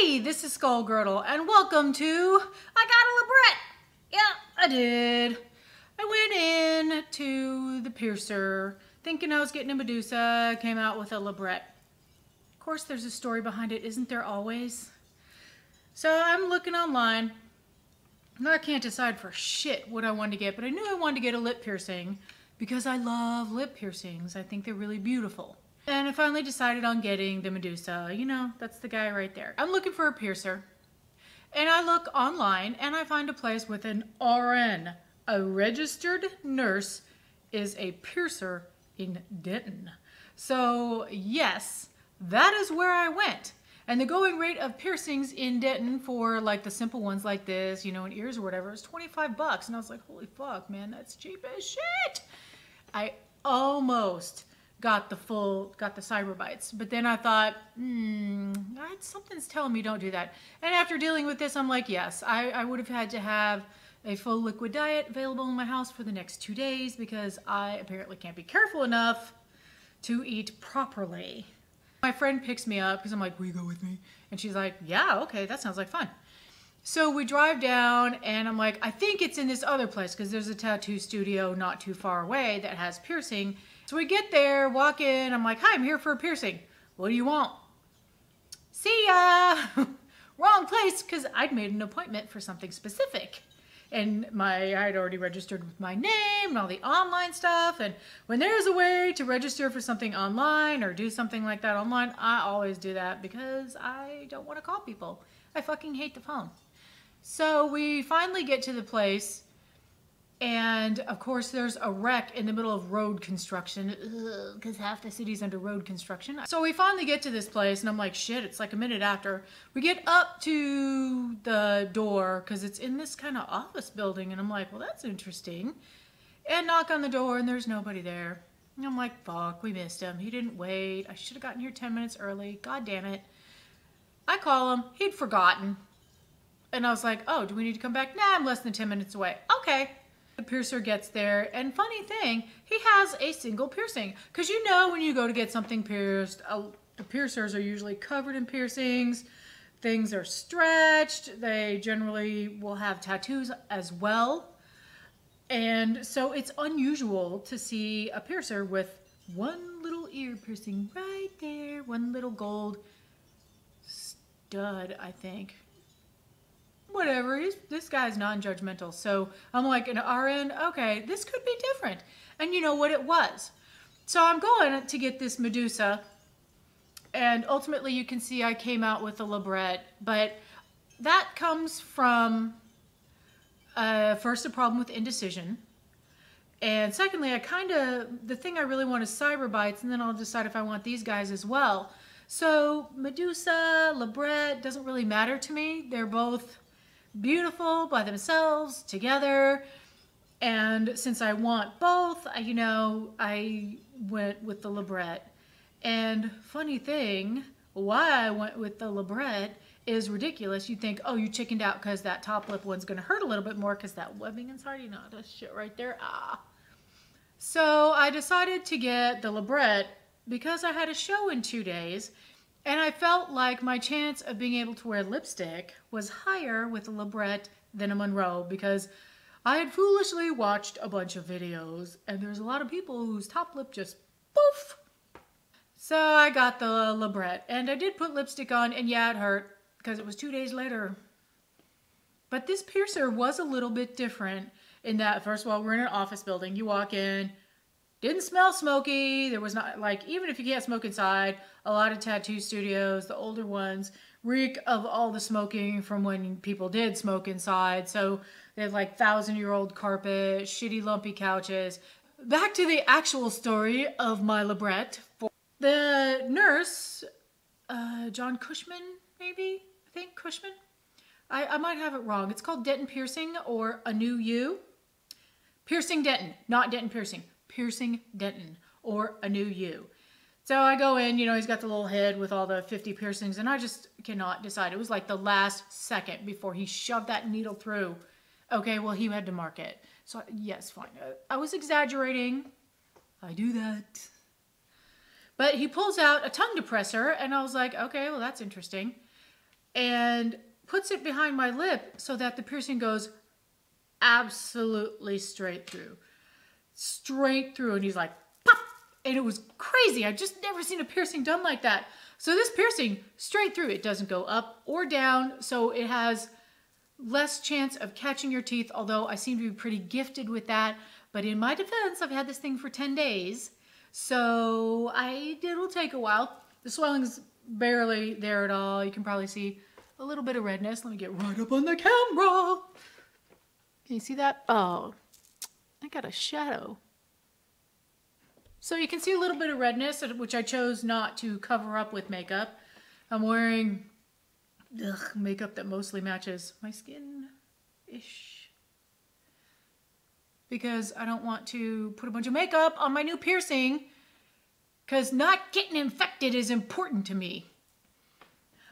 Hey, this is Skullgirdle, and welcome to I Got a Labret. Yeah, I did. I went in to the piercer thinking I was getting a Medusa, came out with a Labret. Of course, there's a story behind it, isn't there always? So I'm looking online. Now I can't decide for shit what I wanted to get, but I knew I wanted to get a lip piercing because I love lip piercings. I think they're really beautiful. And I finally decided on getting the Medusa. You know, that's the guy right there. I'm looking for a piercer. And I look online and I find a place with an RN. A registered nurse is a piercer in Denton. So yes, that is where I went. And the going rate of piercings in Denton for like the simple ones like this, you know, in ears or whatever, is $25. And I was like, holy fuck, man, that's cheap as shit. I almost got the cyber bites, but then I thought, something's telling me don't do that. And after dealing with this, I'm like, yes, I would have had to have a full liquid diet available in my house for the next 2 days because I apparently can't be careful enough to eat properly. My friend picks me up because I'm like, will you go with me? And she's like, yeah, okay, that sounds like fun. So we drive down and I'm like, I think it's in this other place because there's a tattoo studio not too far away that has piercing. So we get there, walk in, I'm like, hi, I'm here for a piercing. What do you want? See ya! Wrong place, because I'd made an appointment for something specific. And I'd already registered with my name and all the online stuff. And when there's a way to register for something online or do something like that online, I always do that because I don't want to call people. I fucking hate the phone. So we finally get to the place. And of course there's a wreck in the middle of road construction because half the city's under road construction. So we finally get to this place and I'm like, shit, it's like a minute after. We get up to the door because it's in this kind of office building and I'm like, well, that's interesting. And knock on the door and there's nobody there. And I'm like, fuck, we missed him. He didn't wait. I should have gotten here 10 minutes early. God damn it. I call him. He'd forgotten. And I was like, oh, do we need to come back? Nah, I'm less than 10 minutes away. Okay. The piercer gets there, and funny thing, he has a single piercing. Because you know when you go to get something pierced, the piercers are usually covered in piercings. Things are stretched. They generally will have tattoos as well. And so it's unusual to see a piercer with one little ear piercing right there. One little gold stud, I think. Whatever, this guy's non-judgmental. So I'm like, an RN, okay, this could be different. And you know what it was. So I'm going to get this Medusa. And ultimately you can see I came out with a Labret. But that comes from, first, a problem with indecision. And secondly, the thing I really want is cyber bites. And then I'll decide if I want these guys as well. So Medusa, Labret, doesn't really matter to me. They're both beautiful by themselves, together, and since I want both, I went with the Labret. And funny thing, why I went with the Labret is ridiculous. You think, oh, you chickened out because that top lip one's going to hurt a little bit more because that webbing inside, you know, that shit right there, So I decided to get the Labret because I had a show in 2 days. And I felt like my chance of being able to wear lipstick was higher with a Labret than a Monroe because I had foolishly watched a bunch of videos and there's a lot of people whose top lip just poof. So I got the Labret and I did put lipstick on and yeah, it hurt because it was 2 days later. But this piercer was a little bit different in that, first of all, we're in an office building. You walk in. Didn't smell smoky. There was not, like, even if you can't smoke inside, a lot of tattoo studios, the older ones, reek of all the smoking from when people did smoke inside. So they have like 1,000-year-old carpet, shitty lumpy couches. Back to the actual story of my Labret. The nurse, John Cushman, maybe? I think Cushman? I might have it wrong. It's called Denton Piercing or A New You. Piercing Denton, not Denton Piercing. Piercing Denton or A New You. So I go in, you know, he's got the little head with all the 50 piercings and I just cannot decide. It was like the last second before he shoved that needle through. Okay, well, he had to mark it. So yes, fine. I was exaggerating. I do that. But he pulls out a tongue depressor and I was like, okay, well, that's interesting. and puts it behind my lip so that the piercing goes absolutely straight through. Straight through. And he's like, pop! And it was crazy. I've just never seen a piercing done like that. So this piercing, straight through. It doesn't go up or down, so it has less chance of catching your teeth, although I seem to be pretty gifted with that. But in my defense, I've had this thing for 10 days, so it'll take a while. The swelling's barely there at all. You can probably see a little bit of redness. Let me get right up on the camera. Can you see that? Oh, I got a shadow. So you can see a little bit of redness, which I chose not to cover up with makeup. I'm wearing makeup that mostly matches my skin-ish, because I don't want to put a bunch of makeup on my new piercing, because not getting infected is important to me.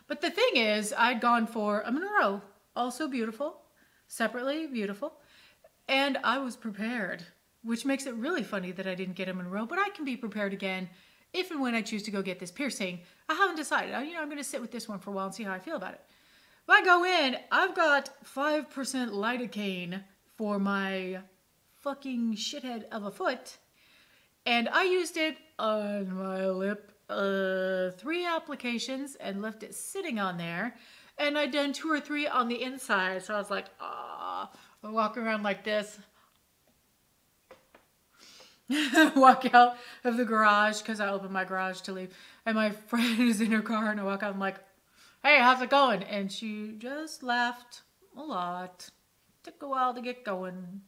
But the thing is, I'd gone for a Monroe, also beautiful, separately beautiful, and I was prepared, which makes it really funny that I didn't get a Monroe, but I can be prepared again if and when I choose to go get this piercing. I haven't decided. I'm going to sit with this one for a while and see how I feel about it. If I go in, I've got 5% lidocaine for my fucking shithead of a foot, and I used it on my lip 3 applications and left it sitting on there, and I'd done 2 or 3 on the inside, so I was like, I walk around like this. Walk out of the garage, because I opened my garage to leave, and my friend is in her car, and I walk out, I'm like, hey, how's it going? And she just laughed a lot. Took a while to get going.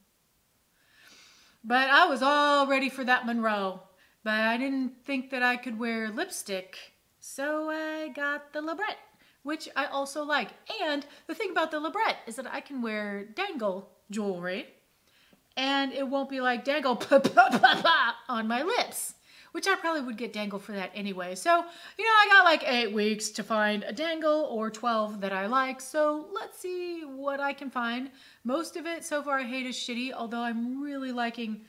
But I was all ready for that Monroe, but I didn't think that I could wear lipstick, so I got the Labret, which I also like. And the thing about the Labret is that I can wear dangle jewelry, and it won't be like dangle on my lips, which I probably would get dangle for that anyway. So, I got like 8 weeks to find a dangle, or 12 that I like. So let's see what I can find. Most of it so far I hate is shitty, although I'm really liking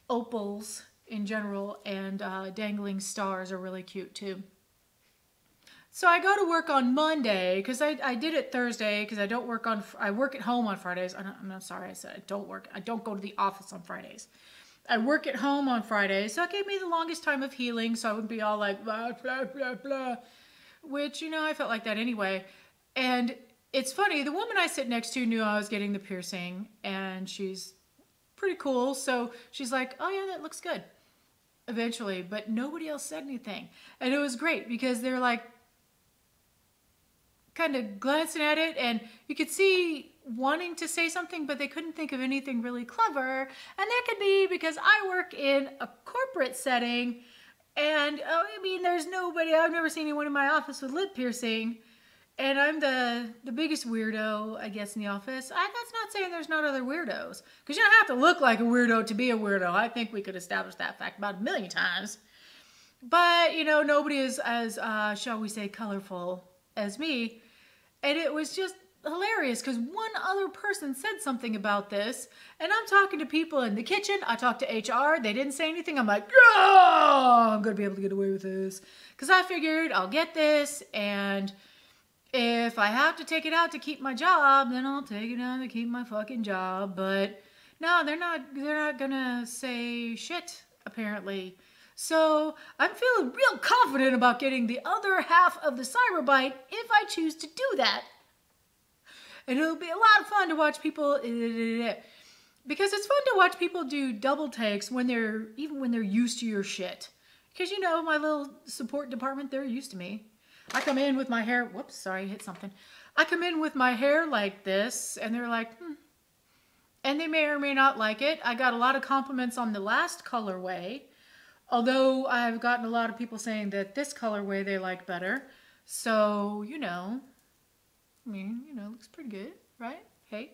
opals in general, and dangling stars are really cute too. So I go to work on Monday, because I did it Thursday, because I work at home on Fridays. I'm not sorry, I said I don't work. I don't go to the office on Fridays. I work at home on Fridays, so it gave me the longest time of healing, so I wouldn't be all like, blah, blah, blah, blah, which, I felt like that anyway. And it's funny, the woman I sit next to knew I was getting the piercing, and she's pretty cool, so she's like, oh yeah, that looks good, eventually, but nobody else said anything. And it was great, because they're like, kind of glancing at it, and you could see wanting to say something, but they couldn't think of anything really clever. And that could be because I work in a corporate setting, and there's nobody, I've never seen anyone in my office with lip piercing, and I'm the biggest weirdo, I guess, in the office. That's not saying there's not other weirdos, because you don't have to look like a weirdo to be a weirdo. I think we could establish that fact about 1 million times. But, nobody is as, shall we say, colorful as me. And it was just hilarious, because one other person said something about this, and I'm talking to people in the kitchen. I talked to HR. They didn't say anything. I'm like, yeah, I'm going to be able to get away with this, because I figured I'll get this, and if I have to take it out to keep my job, then I'll take it out to keep my fucking job. But no, they're not going to say shit, apparently. So I'm feeling real confident about getting the other half of the cyber bite if I choose to do that. And it'll be a lot of fun to watch people, because it's fun to watch people do double takes even when they're used to your shit. Because my little support department, they're used to me. I come in with my hair, whoops, sorry, I hit something. I come in with my hair like this, and they're like, And they may or may not like it. I got a lot of compliments on the last colorway, although I've gotten a lot of people saying that this colorway they like better. So, looks pretty good, right? Hey.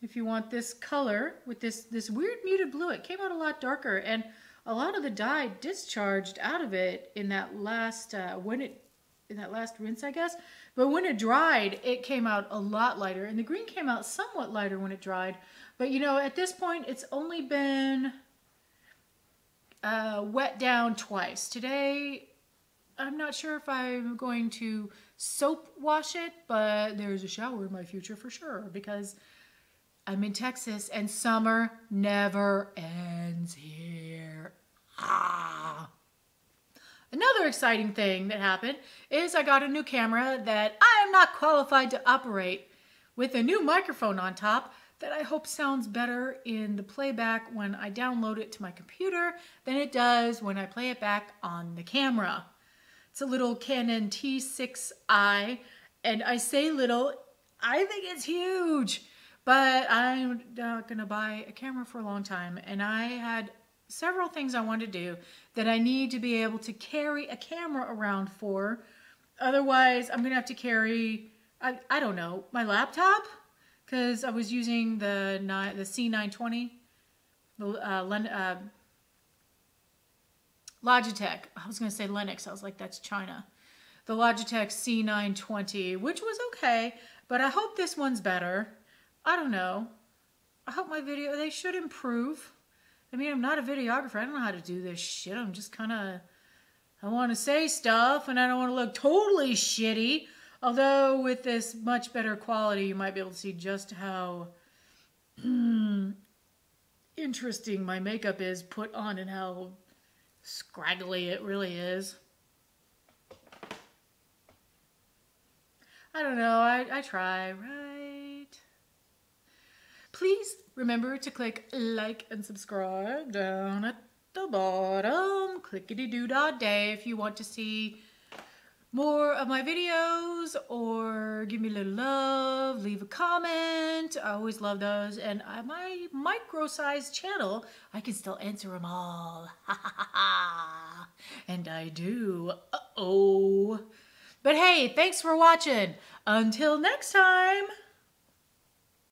If you want this color with this weird muted blue, it came out a lot darker, and a lot of the dye discharged out of it in that last rinse, I guess. But when it dried, it came out a lot lighter, and the green came out somewhat lighter when it dried. But at this point, it's only been wet down twice. Today, I'm not sure if I'm going to soap wash it, but there's a shower in my future for sure because I'm in Texas and summer never ends here. Ah. Another exciting thing that happened is I got a new camera that I am not qualified to operate with a new microphone on top that I hope sounds better in the playback when I download it to my computer than it does when I play it back on the camera. It's a little Canon T6i, and I say little, I think it's huge, but I'm not gonna buy a camera for a long time, and I had several things I wanted to do that I need to be able to carry a camera around for. Otherwise, I'm gonna have to carry, I don't know, my laptop, because I was using the C920, Logitech. I was gonna say Linux. I was like, that's China. The Logitech C920, which was okay, but I hope this one's better. I don't know. I hope my video, they should improve. I mean, I'm not a videographer. I don't know how to do this shit. I'm just kind of, I want to say stuff and I don't want to look totally shitty. Although with this much better quality, you might be able to see just how interesting my makeup is put on and how scraggly it really is. I don't know. I try, right? Please remember to click like and subscribe down at the bottom. Clickety-doo-dah-day if you want to see more of my videos or give me a little love, leave a comment. I always love those. And my micro-sized channel, I can still answer them all. And I do. Uh-oh. But hey, thanks for watching. Until next time.